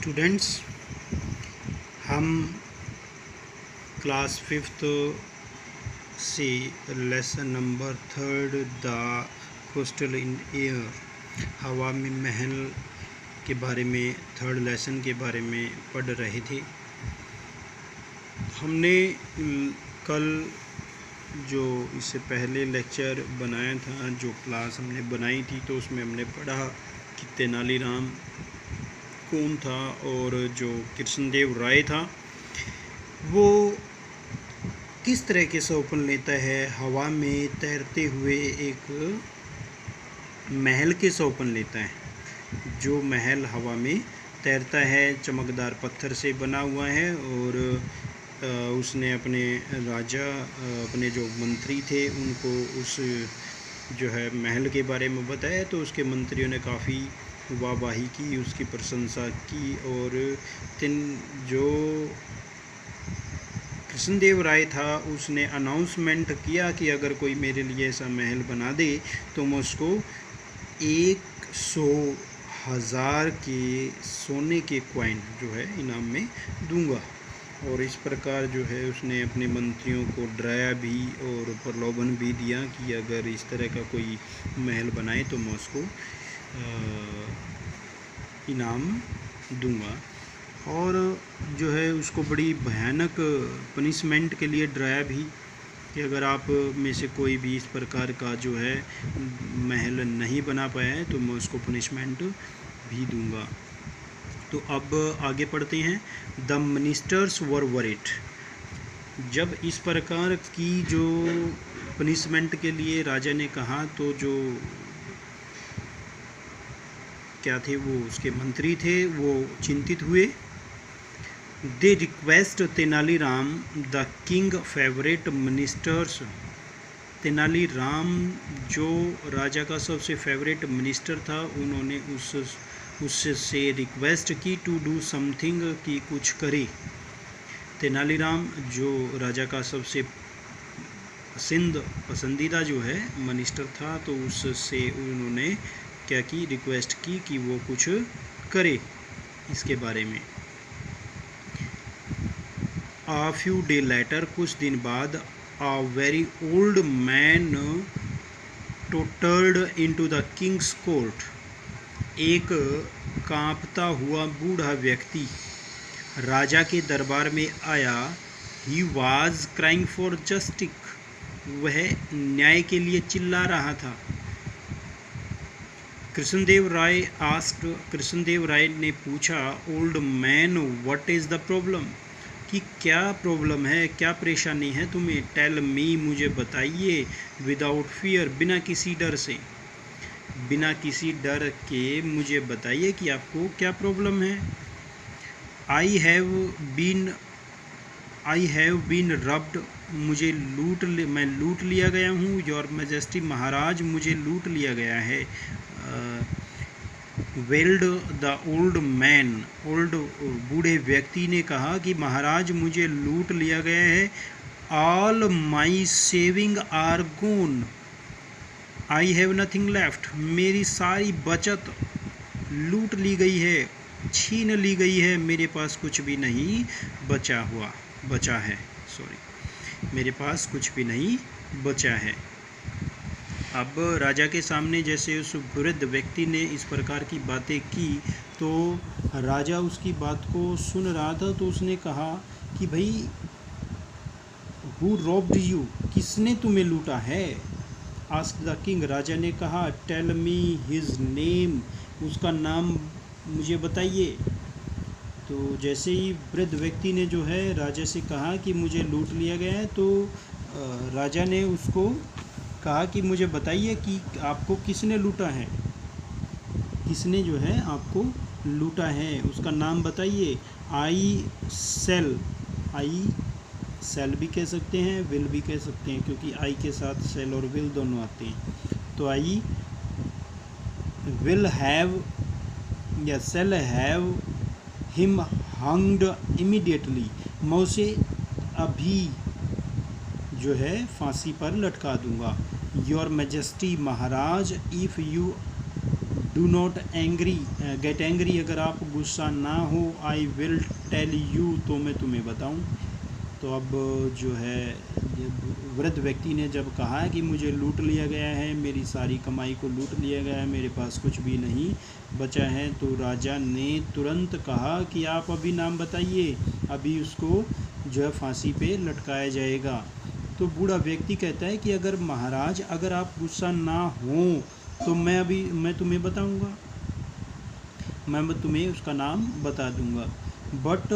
Students, हम class 5th से lesson number 3 the coastal in air हवा में महल के बारे में 3rd लेसन के बारे में पढ़ रहे थे। हमने कल जो इससे पहले लेक्चर बनाया था, जो क्लास हमने बनाई थी, तो उसमें हमने पढ़ा कि तेनालीराम कौन था और जो कृष्णदेव राय था वो किस तरह के सपन लेता है। हवा में तैरते हुए एक महल के सपन लेता है। जो महल हवा में तैरता है, चमकदार पत्थर से बना हुआ है, और उसने अपने राजा, अपने जो मंत्री थे, उनको उस जो है महल के बारे में बताया। तो उसके मंत्रियों ने काफ़ी वाहवाही की, उसकी प्रशंसा की, और जो कृष्णदेव राय था उसने अनाउंसमेंट किया कि अगर कोई मेरे लिए ऐसा महल बना दे तो मैं उसको 100,000 के सोने के कॉइन जो है इनाम में दूंगा। और इस प्रकार जो है उसने अपने मंत्रियों को डराया भी और प्रलोभन भी दिया कि अगर इस तरह का कोई महल बनाए तो मैं उसको इनाम दूंगा। और जो है उसको बड़ी भयानक पनिशमेंट के लिए डराया भी कि अगर आप में से कोई भी इस प्रकार का जो है महल नहीं बना पाया है तो मैं उसको पनिशमेंट भी दूंगा। तो अब आगे पढ़ते हैं। The ministers were worried. जब इस प्रकार की जो पनिशमेंट के लिए राजा ने कहा तो जो क्या थे, वो उसके मंत्री थे, वो चिंतित हुए। They request Tenaliram the king favourite ministers. Tenaliram जो राजा का सबसे फेवरेट मिनिस्टर था, उन्होंने उससे रिक्वेस्ट की टू डू समथिंग, कि कुछ करे। तेनालीराम जो राजा का सबसे पसंदीदा जो है मिनिस्टर था, तो उससे उन्होंने क्या की, रिक्वेस्ट की कि वो कुछ करे इसके बारे में। A few days later, कुछ दिन बाद, a very old man tottered into the king's court. एक कांपता हुआ बूढ़ा व्यक्ति राजा के दरबार में आया। He was crying for justice. वह न्याय के लिए चिल्ला रहा था। कृष्णदेव राय ने पूछा, old man what is the problem, कि क्या प्रॉब्लम है, क्या परेशानी है तुम्हें। टेल मी, मुझे बताइए। विदाउट फियर, बिना किसी डर से, बिना किसी डर के मुझे बताइए कि आपको क्या प्रॉब्लम है। आई हैव बीन रब्ड, मैं लूट लिया गया हूँ। योर मैजेस्टी, महाराज मुझे लूट लिया गया है। वेल्ड द ओल्ड मैन, बूढ़े व्यक्ति ने कहा कि महाराज मुझे लूट लिया गया है। All my saving are gone, I have nothing left, मेरी सारी बचत लूट ली गई है, छीन ली गई है, मेरे पास कुछ भी नहीं बचा है। मेरे पास कुछ भी नहीं बचा है। अब राजा के सामने जैसे उस वृद्ध व्यक्ति ने इस प्रकार की बातें की, तो राजा उसकी बात को सुन रहा था। तो उसने कहा कि भाई, हु रॉब्ड यू, किसने तुम्हें लूटा है। आस्क द किंग, राजा ने कहा। टेल मी हिज नेम, उसका नाम मुझे बताइए। तो जैसे ही वृद्ध व्यक्ति ने जो है राजा से कहा कि मुझे लूट लिया गया है, तो राजा ने उसको कहा कि मुझे बताइए कि आपको किसने लूटा है, किसने जो है आपको लूटा है, उसका नाम बताइए। आई सेल भी कह सकते हैं, विल भी कह सकते हैं, क्योंकि आई के साथ सेल और विल दोनों आते हैं। तो आई विल हैव या सेल हैव हिम हंग्ड इमीडिएटली, मैं उसे अभी जो है फांसी पर लटका दूंगा। Your majesty, Maharaj, if you do not angry get angry, अगर आप गुस्सा ना हो, आई विल टेल यू, तो मैं तुम्हें बताऊं। तो अब जो है वृद्ध व्यक्ति ने जब कहा कि मुझे लूट लिया गया है, मेरी सारी कमाई को लूट लिया गया है, मेरे पास कुछ भी नहीं बचा है, तो राजा ने तुरंत कहा कि आप अभी नाम बताइए, अभी उसको जो है फांसी पे लटकाया जाएगा। तो बूढ़ा व्यक्ति कहता है कि अगर महाराज, अगर आप गुस्सा ना हो तो मैं तुम्हें बताऊंगा, मैं तुम्हें उसका नाम बता दूंगा। But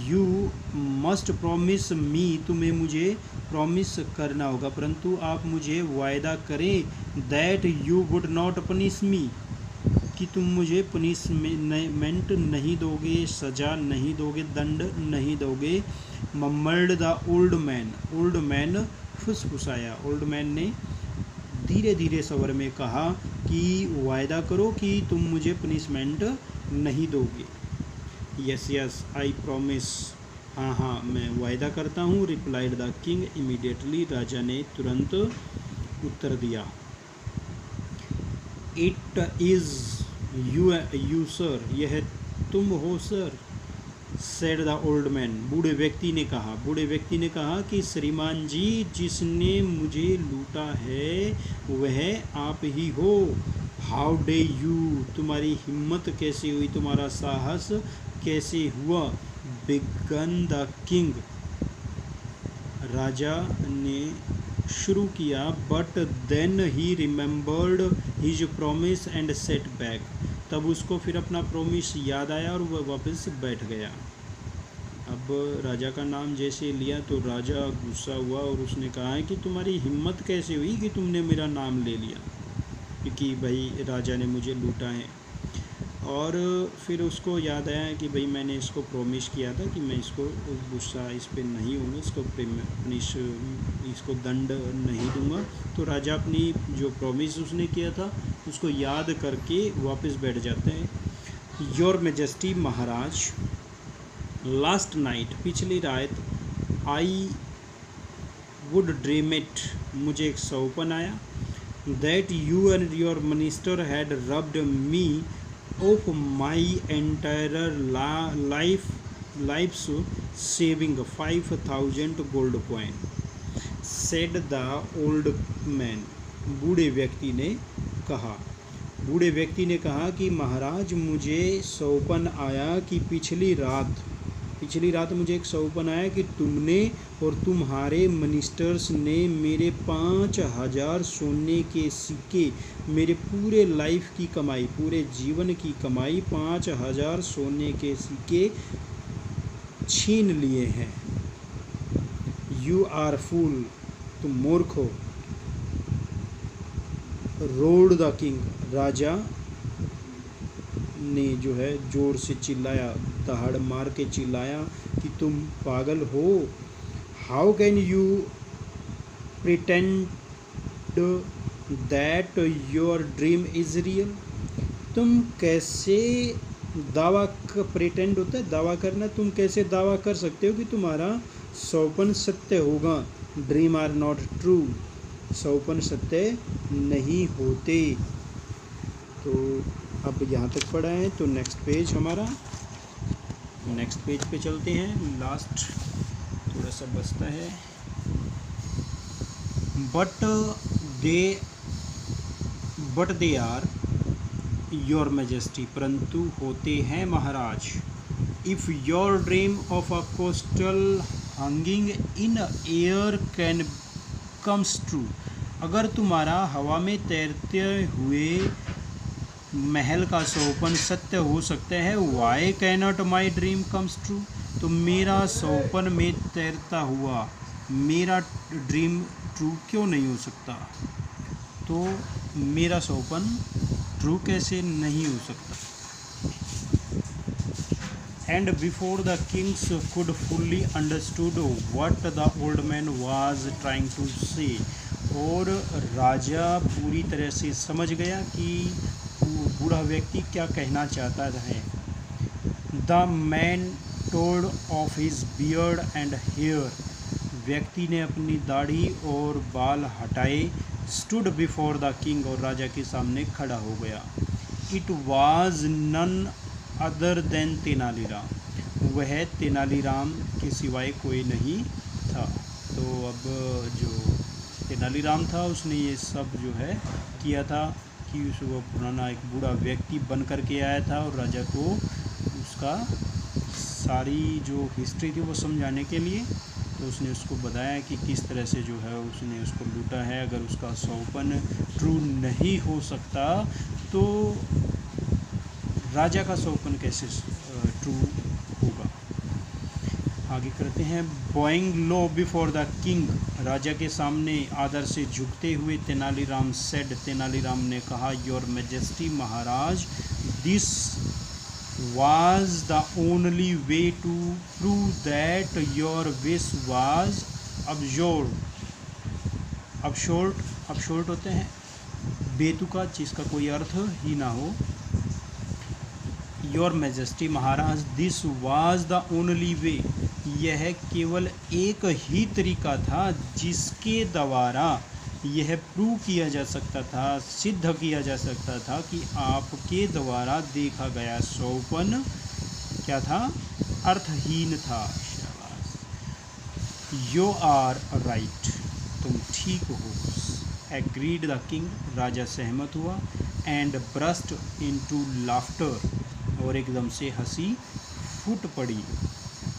you must promise me, तुम्हें मुझे प्रॉमिस करना होगा, परंतु आप मुझे वायदा करें that you would not punish me, कि तुम मुझे पनिशमेंट नहीं दोगे, सज़ा नहीं दोगे, दंड नहीं दोगे। Mumbled the old man, old man फुसफुसाया, ओल्ड मैन ने धीरे धीरे स्वर में कहा कि वायदा करो कि तुम मुझे पनिशमेंट नहीं दोगे। यस यस आई प्रॉमिस, हाँ हाँ मैं वायदा करता हूँ। रिप्लाइड द किंग इमीडिएटली, राजा ने तुरंत उत्तर दिया। इट इज़ यू सर, यह तुम हो sir. Said the old man, बूढ़े व्यक्ति ने कहा कि श्रीमान जी, जिसने मुझे लूटा है वह आप ही हो। हाउ डे यू, तुम्हारी हिम्मत कैसे हुई, तुम्हारा साहस कैसे हुआ। बिगन द किंग, राजा ने शुरू किया। But then he remembered his promise and set back, तब उसको फिर अपना प्रॉमिस याद आया और वह वापस बैठ गया। अब राजा का नाम जैसे लिया तो राजा गुस्सा हुआ और उसने कहा है कि तुम्हारी हिम्मत कैसे हुई कि तुमने मेरा नाम ले लिया, क्योंकि भाई राजा ने मुझे लूटा है। और फिर उसको याद आया कि भाई मैंने इसको प्रॉमिस किया था कि मैं इसको गुस्सा इस पर नहीं होगा, इसको दंड नहीं दूंगा। तो राजा अपनी जो प्रॉमिस उसने किया था उसको याद करके वापस बैठ जाते हैं। Your majesty, Maharaj, last night, पिछली रात, आई वुड ड्रीम इट, मुझे एक सपना आया, that you and your minister had robbed me of my entire life's saving 5000 gold coin. Said the old man, बूढ़े व्यक्ति ने कहा कि महाराज, मुझे सौपन आया कि पिछली रात मुझे एक सौपन आया कि तुमने और तुम्हारे मिनिस्टर्स ने मेरे 5000 सोने के सिक्के, मेरे पूरे लाइफ की कमाई, पूरे जीवन की कमाई 5000 सोने के सिक्के छीन लिए हैं। यू आर फूल, तुम मूर्ख हो। रोड द किंग, राजा ने जो है जोर से चिल्लाया, दहाड़ मार के चिल्लाया कि तुम पागल हो। How can you pretend that your dream is real, तुम कैसे दावा, प्रिटेंड होता है दावा करना, तुम कैसे दावा कर सकते हो कि तुम्हारा सौपन सत्य होगा। ड्रीम आर नॉट ट्रू, सौपन सत्य नहीं होते। तो अब यहाँ तक पढ़ा है, तो नेक्स्ट पेज पे चलते हैं। लास्ट थोड़ा सा बचता है। But they are your majesty, परंतु होते हैं महाराज। If your dream of a castle hanging in air can comes true, अगर तुम्हारा हवा में तैरते हुए महल का सौपन सत्य हो सकता है, why cannot my dream comes true, तो मेरा सौपन में तैरता हुआ मेरा ड्रीम ट्रू क्यों नहीं हो सकता। तो मेरा सौपन ट्रू कैसे नहीं हो सकता। And before the kings could fully understood what the old man was trying to say, और राजा पूरी तरह से समझ गया कि बूढ़ा व्यक्ति क्या कहना चाहता है। The man told of his beard and hair, व्यक्ति ने अपनी दाढ़ी और बाल हटाए। स्टूड बिफोर द किंग, और राजा के सामने खड़ा हो गया। It was none other than Tenaliram, वह तेनालीराम के सिवाय कोई नहीं था। तो अब जो तेनालीराम था उसने ये सब जो है किया था कि वो पुराना एक बूढ़ा व्यक्ति बन कर के आया था और राजा को उसका सारी जो हिस्ट्री थी वो समझाने के लिए, तो उसने उसको बताया कि किस तरह से जो है उसने उसको लूटा है। अगर उसका सौपन ट्रू नहीं हो सकता तो राजा का सौपन कैसे ट्रू होगा। आगे करते हैं। Bowing low before the king, राजा के सामने आदर से झुकते हुए तेनालीराम सेड, तेनालीराम ने कहा, your majesty Maharaj, this was the only way to prove that your wish was absurd होते हैं बेतुका, जिसका कोई अर्थ ही ना हो। Your majesty Maharaj, this was the only way, यह केवल एक ही तरीका था जिसके द्वारा यह प्रूव किया जा सकता था, सिद्ध किया जा सकता था कि आपके द्वारा देखा गया सौपन क्या था, अर्थहीन था। शाबाश, यू आर राइट, तुम ठीक हो। एग्रीड द किंग, राजा सहमत हुआ। एंड ब्रस्ट इनटू लाफ्टर, और एकदम से हंसी फूट पड़ी।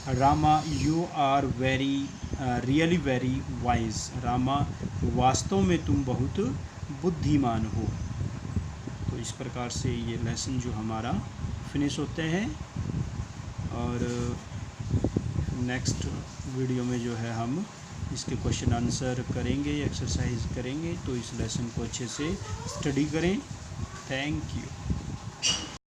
Rama, you are really very wise, Rama वास्तव में तुम बहुत बुद्धिमान हो। तो इस प्रकार से ये लेसन जो हमारा फिनिश होते हैं, और नेक्स्ट वीडियो में जो है हम इसके क्वेश्चन आंसर करेंगे, एक्सरसाइज करेंगे। तो इस लेसन को अच्छे से स्टडी करें। Thank you.